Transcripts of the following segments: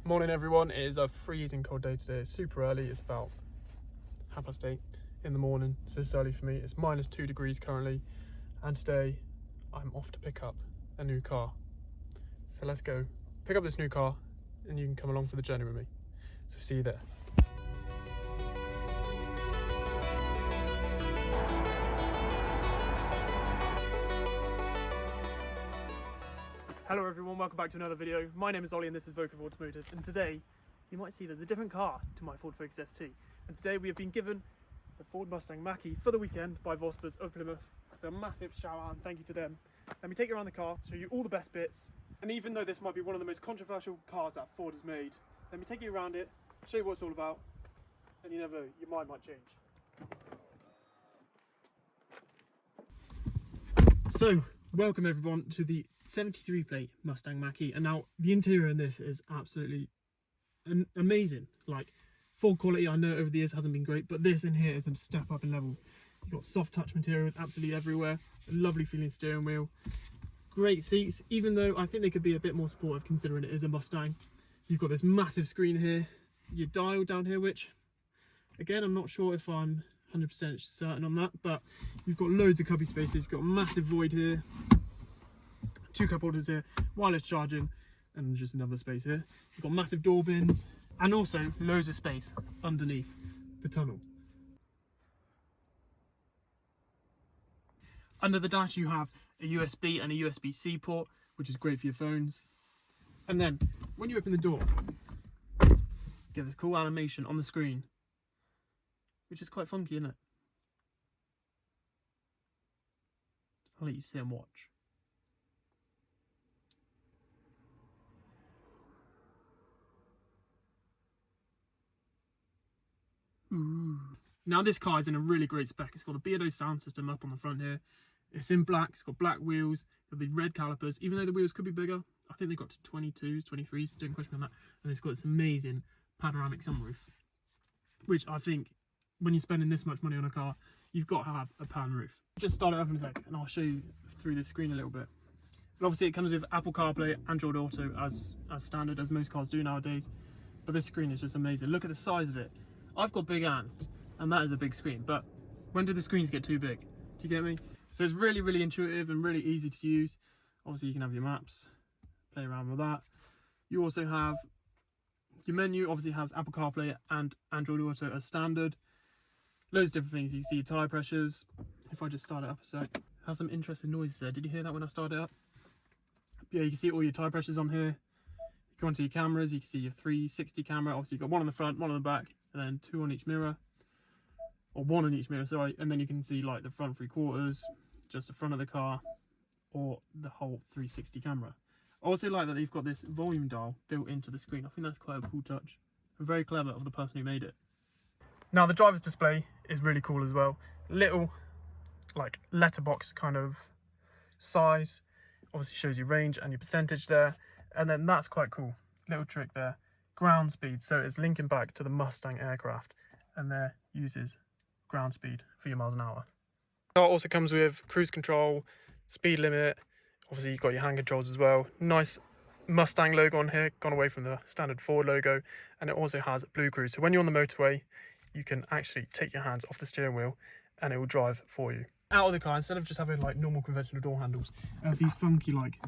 Morning everyone, it is a freezing cold day today. It's super early, it's about 8:30 in the morning, so it's early for me. It's -2 degrees currently, and today I'm off to pick up a new car. So let's go pick up this new car and you can come along for the journey with me. So see you there. Hello everyone, welcome back to another video. My name is Ollie and this is Vokevvautomotiv, and today you might see there's a different car to my Ford Focus ST. And today we have been given the Ford Mustang Mach-E for the weekend by Vospers of Plymouth. So a massive shout out and thank you to them. Let me take you around the car, show you all the best bits. And even though this might be one of the most controversial cars that Ford has made, let me take you around it, show you what it's all about, and you never know, your mind might change. So, welcome everyone to the 73 plate Mustang Mach-E, and now the interior in this is absolutely amazing. Like, Ford quality I know over the years hasn't been great, but this in here is a step up in level. You've got soft touch materials absolutely everywhere, a lovely feeling steering wheel, great seats, even though I think they could be a bit more supportive considering it is a Mustang. You've got this massive screen here, your dial down here, which again I'm not sure if I'm 100% certain on that, but you've got loads of cubby spaces. You've got a massive void here, 2 cup holders here, wireless charging, and just another space here. You've got massive door bins and also loads of space underneath the tunnel. Under the dash you have a USB and a USB-C port, which is great for your phones. And then when you open the door, you get this cool animation on the screen, which is quite funky, isn't it? I'll let you sit and watch. Ooh. Now this car is in a really great spec. It's got a Beardo sound system up on the front here. It's in black, it's got black wheels, got the red calipers, even though the wheels could be bigger. I think they've got to 22s, 23s, don't question me on that. And it's got this amazing panoramic sunroof, which I think when you're spending this much money on a car, you've got to have a pan roof. Just start it up in a sec and I'll show you through the screen a little bit. But obviously it comes with Apple CarPlay, Android Auto as standard, as most cars do nowadays. But this screen is just amazing. Look at the size of it. I've got big hands and that is a big screen, but when do the screens get too big? Do you get me? So it's really, really intuitive and really easy to use. Obviously you can have your maps, play around with that. You also have your menu, obviously has Apple CarPlay and Android Auto as standard. Loads of different things. You can see your tyre pressures. If I just start it up a sec, it has some interesting noises there. Did you hear that when I started it up? Yeah, you can see all your tyre pressures on here. You go onto your cameras, you can see your 360 camera. Obviously you've got one on the front, one on the back, and then 2 on each mirror. Or 1 on each mirror, sorry. And then you can see like the front 3/4, just the front of the car, or the whole 360 camera. I also like that you've got this volume dial built into the screen. I think that's quite a cool touch. And very clever of the person who made it. Now the driver's display is really cool as well. Little like letterbox kind of size. Obviously shows your range and your percentage there. And then that's quite cool. Little trick there. Ground speed. So it's linking back to the Mustang aircraft. And there uses ground speed for your miles an hour. It also comes with cruise control, speed limit. Obviously you've got your hand controls as well. Nice Mustang logo on here, gone away from the standard Ford logo. And it also has Blue Cruise. So when you're on the motorway, you can actually take your hands off the steering wheel and it will drive for you. Out of the car, instead of just having like normal conventional door handles, it has these funky like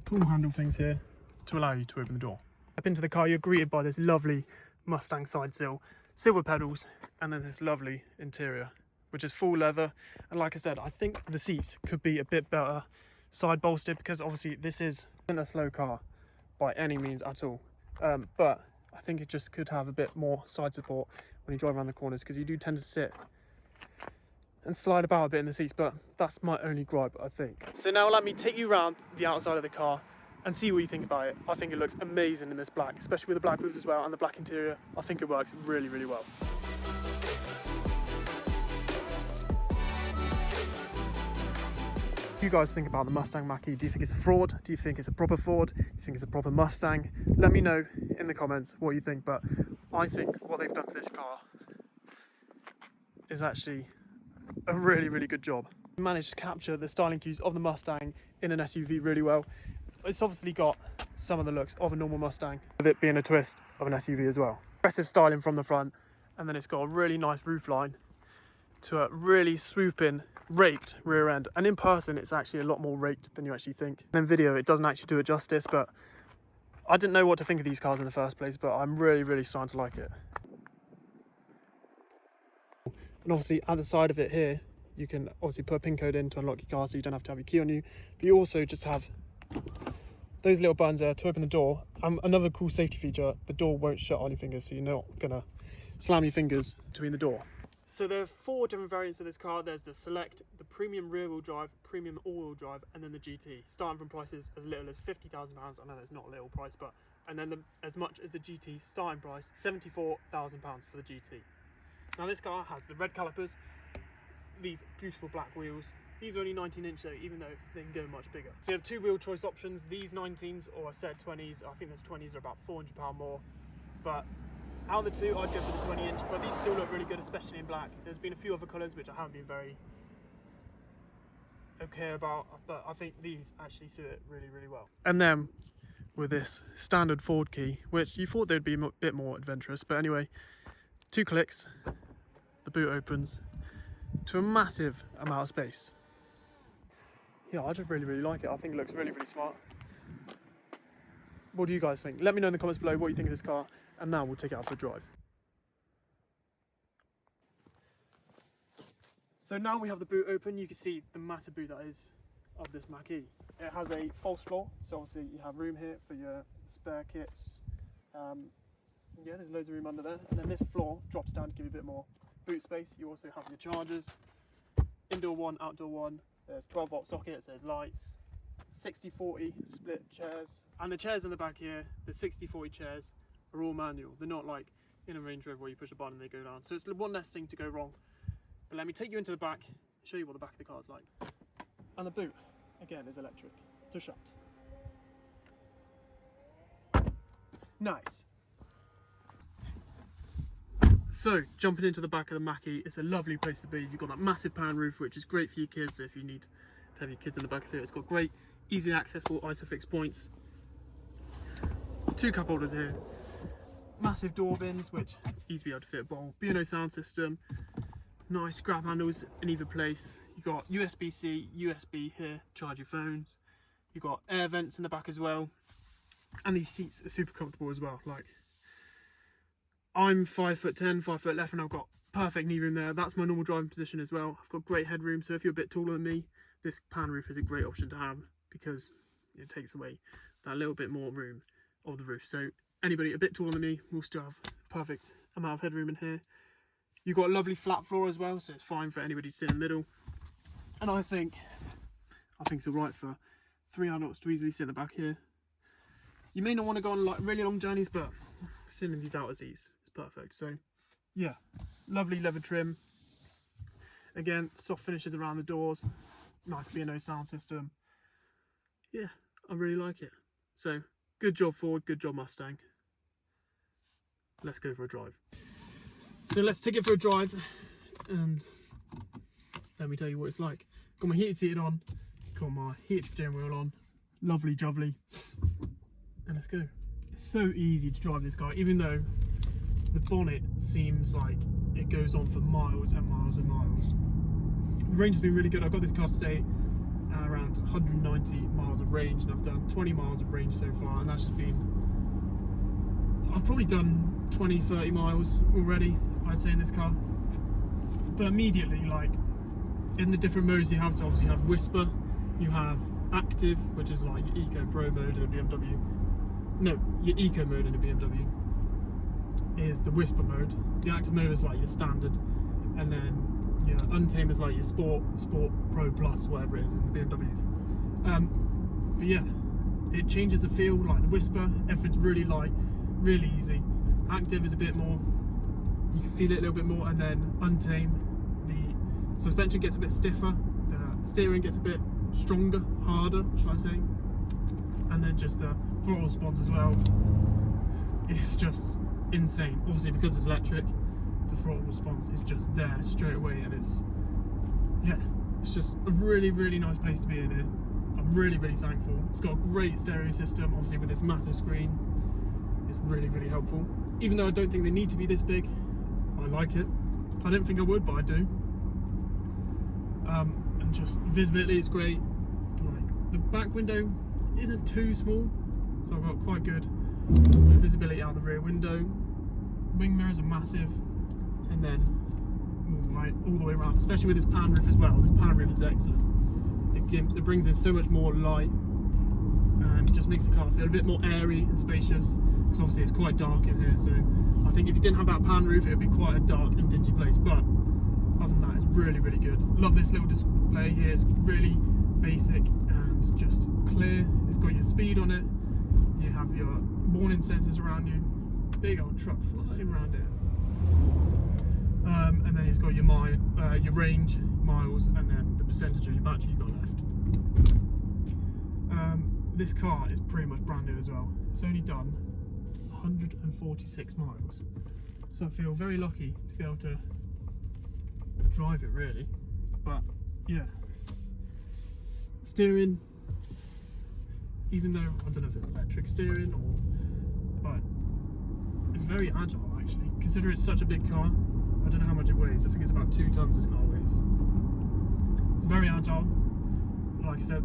pull handle things here to allow you to open the door. Up into the car, you're greeted by this lovely Mustang side sill, silver pedals, and then this lovely interior, which is full leather. And like I said, I think the seats could be a bit better side bolstered, because obviously this isn't a slow car by any means at all. But I think it just could have a bit more side support when you drive around the corners, because you do tend to sit and slide about a bit in the seats, but that's my only gripe, I think. So now let me take you around the outside of the car and see what you think about it. I think it looks amazing in this black, especially with the black wheels as well and the black interior. I think it works really, really well. What do you guys think about the Mustang Mach-E? Do you think it's a fraud? Do you think it's a proper Ford? Do you think it's a proper Mustang? Let me know in the comments what you think, but I think what they've done to this car is actually a really, really good job. Managed to capture the styling cues of the Mustang in an SUV really well. It's obviously got some of the looks of a normal Mustang, with it being a twist of an SUV as well. Aggressive styling from the front, and then it's got a really nice roofline to a really swooping, raked rear end. And in person, it's actually a lot more raked than you actually think. And in video, it doesn't actually do it justice, but I didn't know what to think of these cars in the first place, but I'm really, really starting to like it. And obviously, at the side of it here, you can obviously put a PIN code in to unlock your car, so you don't have to have your key on you. But you also just have those little buttons there to open the door. Another cool safety feature, the door won't shut on your fingers, so you're not gonna slam your fingers between the door. So there are 4 different variants of this car. There's the Select, the Premium Rear Wheel Drive, Premium All Wheel Drive, and then the GT, starting from prices as little as £50,000. I know that's not a little price, but and then as much as the GT starting price, £74,000 for the GT. Now this car has the red calipers, these beautiful black wheels. These are only 19-inch though, even though they can go much bigger. So you have 2 wheel choice options. These 19s, or I said 20s, I think the 20s are about £400 more. But out of the 2, I'd go for the 20-inch, but these still look really good, especially in black. There's been a few other colours which I haven't been very okay about, but I think these actually suit it really, really well. And then with this standard Ford key, which you thought they'd be a bit more adventurous, but anyway, 2 clicks, the boot opens to a massive amount of space. Yeah, I just really, really like it. I think it looks really, really smart. What do you guys think? Let me know in the comments below what you think of this car, and now we'll take it out for a drive. So now we have the boot open. You can see the massive boot that is of this Mach-E. It has a false floor, so obviously you have room here for your spare kits. Yeah, there's loads of room under there, and then this floor drops down to give you a bit more boot space. You also have your chargers, indoor one, outdoor one. There's 12-volt sockets, there's lights, 60/40 split chairs. And the chairs in the back here, the 60/40 chairs, are all manual. They're not like in a Range Rover where you push a button and they go down. So it's one less thing to go wrong. But let me take you into the back, show you what the back of the car is like. And the boot, again, is electric to shut. Nice. So, jumping into the back of the Mach-E, it's a lovely place to be. You've got that massive pan roof, which is great for your kids if you need to have your kids in the back of it. It's got great, easily accessible ISOFIX points. 2 cup holders here. Massive door bins, which easily able to fit a bowl. B&O sound system. Nice grab handles in either place. You've got USB-C, USB here, charge your phones. You've got air vents in the back as well. And these seats are super comfortable as well. Like, I'm 5'10", 5'11", and I've got perfect knee room there. That's my normal driving position as well. I've got great headroom, so if you're a bit taller than me, this pan roof is a great option to have because it takes away that little bit more room of the roof. So anybody a bit taller than me will still have perfect amount of headroom in here. You've got a lovely flat floor as well, so it's fine for anybody to sit in the middle. And I think it's alright for 3 adults to easily sit in the back here. You may not want to go on like really long journeys, but sitting in these outer seats is perfect. So yeah, lovely leather trim. Again, soft finishes around the doors. Nice B&O sound system. Yeah, I really like it. So good job Ford, good job Mustang. Let's go for a drive. So let's take it for a drive and let me tell you what it's like. Got my heated seat on, got my heated steering wheel on, lovely jubbly, and let's go. It's so easy to drive this car, even though the bonnet seems like it goes on for miles and miles and miles. The range has been really good. I got this car today at around 190 miles of range, and I've done 20 miles of range so far, and that's just been, I've probably done 20-30 miles already, I'd say, in this car. But immediately, like, in the different modes you have, so obviously you have Whisper, you have Active, which is like your Eco Pro mode in a BMW. No, your Eco mode in a BMW is the Whisper mode. The Active mode is like your standard, and then your Untamed is like your Sport Pro Plus, whatever it is in the BMWs. But yeah, it changes the feel. Like the Whisper, everything's really light, really easy. Active is a bit more, you can feel it a little bit more, and then Untamed, the suspension gets a bit stiffer, the steering gets a bit stronger, harder, shall I say, and then just the throttle response as well. It's just insane. Obviously, because it's electric, the throttle response is just there straight away, and it's just a really, really nice place to be in here. I'm really thankful. It's got a great stereo system, obviously with this massive screen. It's really helpful. Even though I don't think they need to be this big, I like it. I don't think I would, but I do. And just visibility is great. Like the back window isn't too small, so I've got quite good visibility out the rear window. Wing mirrors are massive, and then all the way around, especially with this pan roof as well. This pan roof is excellent. It brings in so much more light and just makes the car feel a bit more airy and spacious, because obviously it's quite dark in here, so I think if you didn't have that pan roof it would be quite a dark and dingy place, but other than that it's really good. Love this little display here. It's really basic and just clear. It's got your speed on it, you have your warning sensors around you, big old truck flying around it, and then it's got your range, miles, and then the percentage of your battery you've got left. This car is pretty much brand new as well. It's only done 146 miles, so I feel very lucky to be able to drive it, really. But yeah, steering, even though I don't know if it's electric steering but it's very agile actually. Consider it's such a big car. I don't know how much it weighs. I think it's about 2 tons this car weighs. It's very agile. Like I said,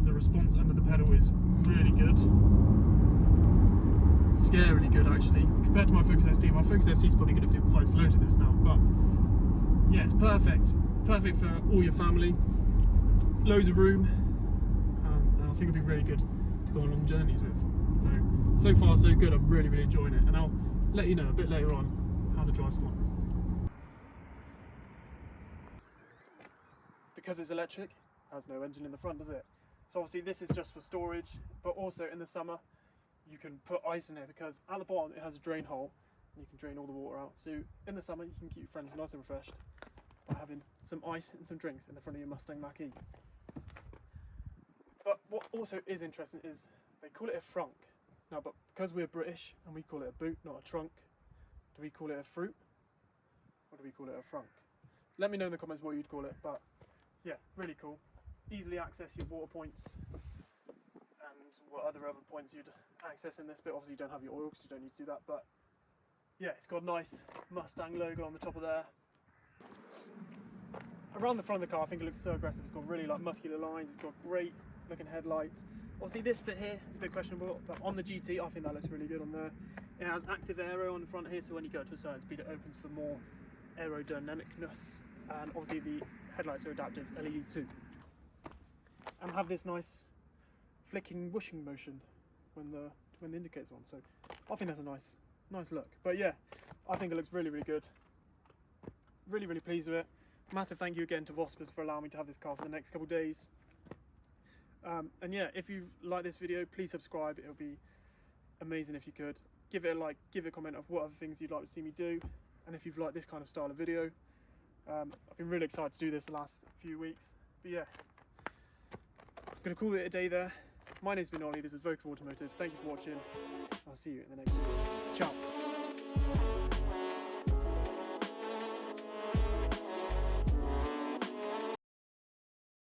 the response under the pedal is really good. Scarily good actually. Compared to my Focus ST, my Focus ST is probably going to feel quite slow to this now, but yeah, it's perfect. Perfect for all your family. Loads of room. And I think it'll be really good to go on long journeys with. So far so good. I'm really enjoying it, and I'll let you know a bit later on how the drive's gone. Because it's electric, it has no engine in the front, does it? So obviously this is just for storage, but also in the summer you can put ice in it, because at the bottom it has a drain hole and you can drain all the water out. So in the summer you can keep your friends nice and refreshed by having some ice and some drinks in the front of your Mustang Mach-E. But what also is interesting is they call it a frunk. Now, but because we're British and we call it a boot, not a trunk, do we call it a fruit, or do we call it a frunk? Let me know in the comments what you'd call it, but yeah, really cool. Easily access your water points and what other points you'd access in this bit. Obviously you don't have your oil because you don't need to do that, but yeah, it's got a nice Mustang logo on the top of there. Around the front of the car I think it looks so aggressive. It's got really like muscular lines, it's got great looking headlights. Obviously this bit here is a bit questionable, but on the GT I think that looks really good on there. It has active aero on the front here, so when you go to a certain speed it opens for more aerodynamicness, and obviously the headlights are adaptive LEDs too, and have this nice flicking whooshing motion when the indicator's on, so I think that's a nice look. But yeah, I think it looks really good. Really pleased with it. Massive thank you again to Vospers for allowing me to have this car for the next couple of days. And yeah, if you like this video, please subscribe. It would be amazing if you could. Give it a like, give it a comment of what other things you'd like to see me do, and if you've liked this kind of style of video. I've been really excited to do this the last few weeks, but yeah, I'm going to call it a day there. My name's been Ollie, this is Vokevvautomotiv. Thank you for watching. I'll see you in the next video. Ciao.